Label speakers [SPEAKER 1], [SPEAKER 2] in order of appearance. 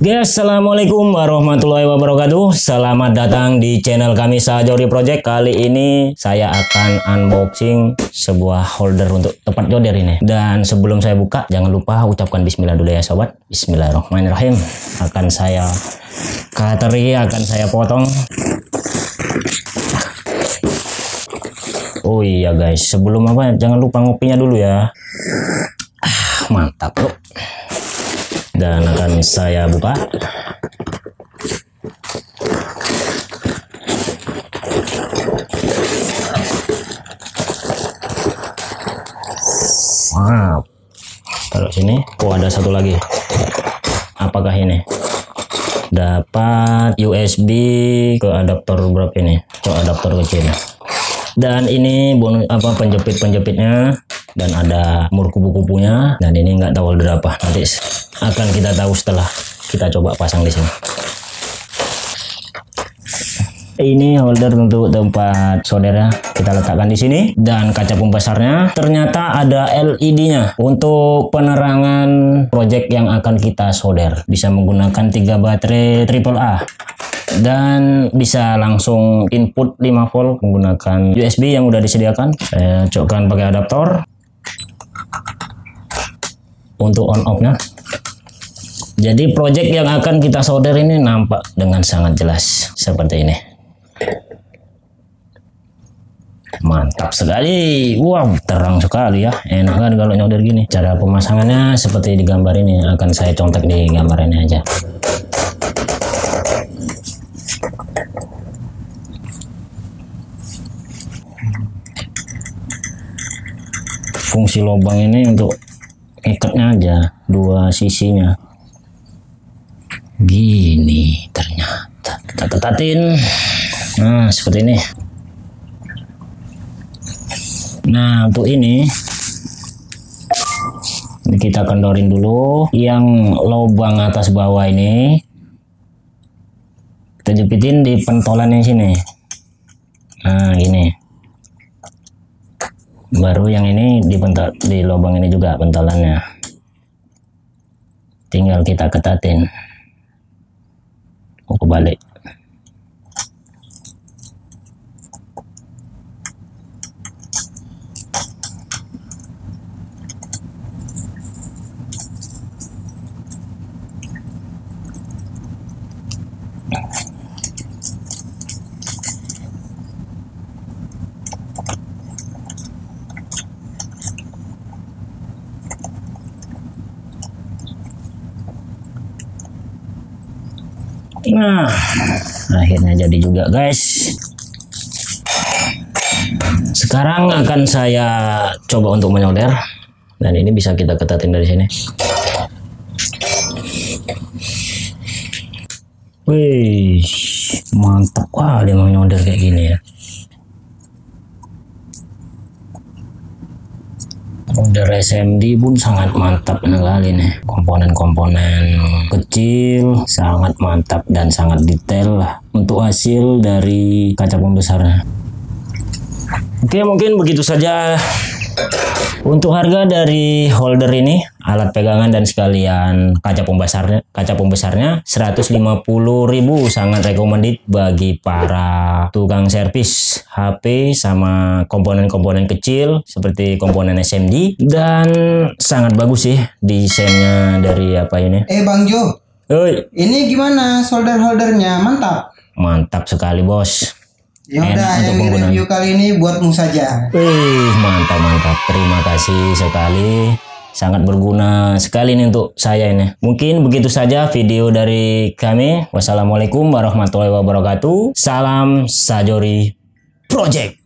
[SPEAKER 1] Guys, assalamualaikum warahmatullahi wabarakatuh. Selamat datang di channel kami Sajori Project. Kali ini saya akan unboxing sebuah holder untuk tempat joder ini. Dan sebelum saya buka, jangan lupa ucapkan bismillah dulu ya sobat. Bismillahirrahmanirrahim. Akan saya cuteri, akan saya potong. Oh iya guys, sebelum apa jangan lupa ngopinya dulu ya. Mantap bro. Dan akan saya buka. Wow. Taruh sini. Oh, ada satu lagi. Apakah ini? Dapat USB ke adaptor berapa ini? Ke adaptor kecil. Dan ini bonus apa penjepit-penjepitnya, dan ada mur kupu-kupunya, dan ini nggak tahu holder apa, nanti akan kita tahu setelah kita coba pasang di sini. Ini holder untuk tempat soldernya kita letakkan di sini, dan kaca pembesarnya ternyata ada LED-nya untuk penerangan project yang akan kita solder. Bisa menggunakan 3 baterai AAA. Dan bisa langsung input 5 volt menggunakan USB yang udah disediakan. Saya cokkan pakai adaptor untuk on off nya. Jadi project yang akan kita solder ini nampak dengan sangat jelas seperti ini. Mantap sekali. Wow, terang sekali ya. Enak kan kalau nyolder gini. Cara pemasangannya seperti di gambar ini, akan saya contek di gambar ini aja. Fungsi lubang ini untuk ikatnya aja, 2 sisinya. Gini ternyata. Kita tetatin. Nah, seperti ini. Nah, untuk ini kita kendorin dulu yang lubang atas bawah ini. Kita jepitin di pentolannya sini. Nah, gini. Baru yang ini di lubang ini juga pentolannya. Tinggal kita ketatin. Kebalik. Nah, akhirnya jadi juga guys. Sekarang akan saya coba untuk menyolder, dan ini bisa kita ketatin dari sini. Wih, mantap. Wah, dia mau nyolder kayak gini ya. Holder SMD pun sangat mantap sekali nih. Komponen-komponen kecil sangat mantap dan sangat detail lah untuk hasil dari kaca pembesarnya. Oke, mungkin begitu saja untuk harga dari holder ini, alat pegangan dan sekalian kaca pembesarnya 150.000, sangat recommended bagi para tukang servis HP sama komponen-komponen kecil seperti komponen SMD, dan sangat bagus sih desainnya dari apa ini.
[SPEAKER 2] Bang Jo, ini gimana solder holdernya? Mantap.
[SPEAKER 1] Mantap sekali bos.
[SPEAKER 2] Ya udah, yang review kali ini buatmu saja.
[SPEAKER 1] Mantap. Terima kasih sekali. Sangat berguna sekali nih untuk saya ini. Mungkin begitu saja video dari kami. Wassalamualaikum warahmatullahi wabarakatuh. Salam Sajori Project.